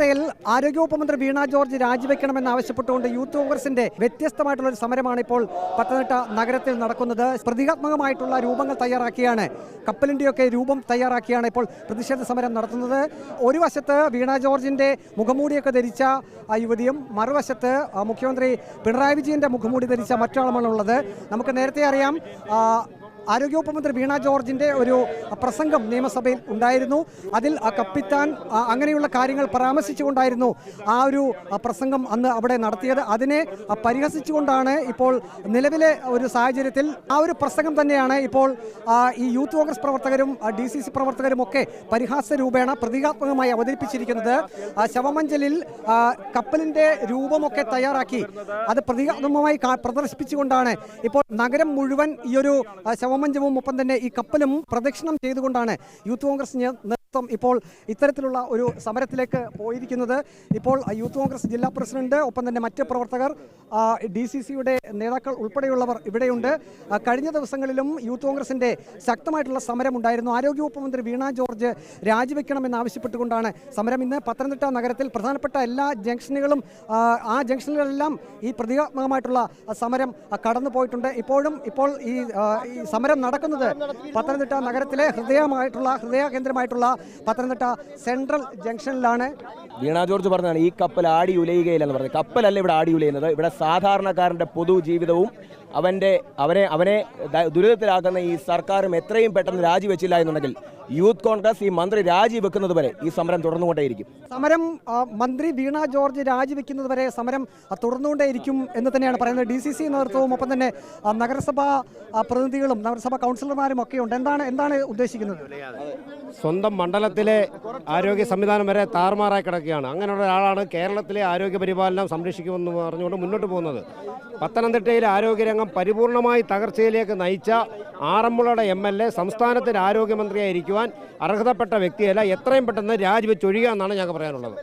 ഇതിനിടയിൽ ആരോഗ്യവകുപ്പ് മന്ത്രി വീണ ജോർജ് രാജിവെക്കണമെന്നാവശ്യപ്പെട്ടുകൊണ്ട് യൂത്ത് കോൺഗ്രസിന്റെ വ്യത്യസ്തമായിട്ടുള്ള ഒരു സമരമാണ് ഇപ്പോൾ പത്തനംതിട്ട നഗരത്തിൽ നടക്കുന്നത്. പ്രതീകാത്മകമായിട്ടുള്ള രൂപങ്ങൾ തയ്യാറാക്കിയാണ്, കപ്പലിൻ്റെയൊക്കെ രൂപം തയ്യാറാക്കിയാണ് ഇപ്പോൾ പ്രതിഷേധ സമരം നടത്തുന്നത്. ഒരു വശത്ത് വീണ ജോർജിന്റെ മുഖംമൂടിയൊക്കെ ധരിച്ച യുവതിയും മറുവശത്ത് മുഖ്യമന്ത്രി പിണറായി വിജയന്റെ മുഖംമൂടി ധരിച്ച മറ്റൊരാളുമാണുള്ളത്. നമുക്ക് നേരത്തെ അറിയാം, ആരോഗ്യവകുപ്പ് മന്ത്രി വീണ ജോർജിന്റെ ഒരു പ്രസംഗം നിയമസഭയിൽ ഉണ്ടായിരുന്നു. അതിൽ കപ്പിത്താൻ അങ്ങനെയുള്ള കാര്യങ്ങൾ പരാമർശിച്ചുകൊണ്ടായിരുന്നു ആ ഒരു പ്രസംഗം അന്ന് അവിടെ നടത്തിയത്. അതിനെ പരിഹസിച്ചുകൊണ്ടാണ് ഇപ്പോൾ നിലവിലെ ഒരു സാഹചര്യത്തിൽ ആ ഒരു പ്രസംഗം തന്നെയാണ് ഇപ്പോൾ ഈ യൂത്ത് കോൺഗ്രസ് പ്രവർത്തകരും DCC പ്രവർത്തകരും ഒക്കെ പരിഹാസ രൂപേണ പ്രതീകാത്മകമായി അവതരിപ്പിച്ചിരിക്കുന്നത്. ശവമഞ്ചലിൽ കപ്പലിന്റെ രൂപമൊക്കെ തയ്യാറാക്കി അത് പ്രതീകാത്മകമായി പ്രദർശിപ്പിച്ചുകൊണ്ടാണ് ഇപ്പോൾ നഗരം മുഴുവൻ ഈ ഒരു ശവമഞ്ചവും ഒപ്പം തന്നെ ഈ കപ്പലും പ്രദക്ഷിണം ചെയ്തുകൊണ്ടാണ് യൂത്ത് കോൺഗ്രസ് നേതൃത്വം ഇപ്പോൾ ഇത്തരത്തിലുള്ള ഒരു സമരത്തിലേക്ക് പോയിരിക്കുന്നത്. ഇപ്പോൾ യൂത്ത് കോൺഗ്രസ് ജില്ലാ പ്രസിഡന്റ് ഒപ്പം തന്നെ മറ്റ് പ്രവർത്തകർ, DCCയുടെ നേതാക്കൾ ഉൾപ്പെടെയുള്ളവർ ഇവിടെയുണ്ട്. കഴിഞ്ഞ ദിവസങ്ങളിലും യൂത്ത് കോൺഗ്രസിന്റെ ശക്തമായിട്ടുള്ള സമരം ഉണ്ടായിരുന്നു. ആരോഗ്യവകുപ്പ് മന്ത്രി വീണ ജോർജ് രാജിവെക്കണമെന്നാവശ്യപ്പെട്ടുകൊണ്ടാണ് സമരം. ഇന്ന് പത്തനംതിട്ട നഗരത്തിൽ പ്രധാനപ്പെട്ട എല്ലാ ജംഗ്ഷനുകളും ആ ജംഗ്ഷനുകളിലെല്ലാം ഈ പ്രതീകാത്മകമായിട്ടുള്ള സമരം കടന്നു പോയിട്ടുണ്ട്. ഇപ്പോൾ ഈ സമരം നടക്കുന്നത് പത്തനംതിട്ട നഗരത്തിലെ ഹൃദയ കേന്ദ്രമായിട്ടുള്ള പത്തനംതിട്ട സെൻട്രൽ ജംഗ്ഷനിലാണ്. വീണ ജോർജ് പറഞ്ഞതാണ് ഈ കപ്പൽ ആടി ഉലയുകയില്ലെന്ന് പറഞ്ഞത്. കപ്പലല്ല ഇവിടെ ആടി ഉലയുന്നത്, ഇവിടെ സാധാരണക്കാരൻ്റെ പൊതുജീവിതവും അവനെ ദുരിതത്തിലാക്കുന്ന ഈ സർക്കാരും എത്രയും പെട്ടെന്ന് രാജിവെച്ചില്ല എന്നുണ്ടെങ്കിൽ യൂത്ത് കോൺഗ്രസ് ഈ മന്ത്രി രാജിവെക്കുന്നത് വരെ ഈ സമരം തുടർന്നുകൊണ്ടേയിരിക്കും. സമരം മന്ത്രി വീണ ജോർജ് രാജിവെക്കുന്നത് വരെ സമരം തുടർന്നുകൊണ്ടേയിരിക്കും എന്ന് തന്നെയാണ് പറയുന്നത്. DCC നേതൃത്വവും ഒപ്പം തന്നെ നഗരസഭാ പ്രതിനിധികളും നഗരസഭാ കൗൺസിലർമാരും ഒക്കെ ഉണ്ട്. എന്താണ് ഉദ്ദേശിക്കുന്നത്? സ്വന്തം മണ്ഡലത്തിലെ ആരോഗ്യ സംവിധാനം വരെ താറുമാറായി കിടക്കുകയാണ്. അങ്ങനെയുള്ള ഒരാളാണ് കേരളത്തിലെ ആരോഗ്യ പരിപാലനം സംരക്ഷിക്കുമെന്ന് പറഞ്ഞുകൊണ്ട് മുന്നോട്ട് പോകുന്നത്. പത്തനംതിട്ടയിലെ ആരോഗ്യരംഗം പരിപൂർണമായി തകർച്ചയിലേക്ക് നയിച്ച ആറന്മുളയുടെ MLA സംസ്ഥാനത്തിന് ആരോഗ്യമന്ത്രിയായിരിക്കുവാൻ അർഹതപ്പെട്ട വ്യക്തിയല്ല. എത്രയും പെട്ടെന്ന് രാജിവെച്ചൊഴിയുക എന്നാണ് ഞങ്ങൾക്ക് പറയാനുള്ളത്.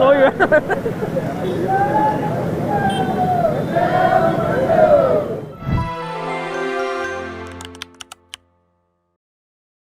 Lỗi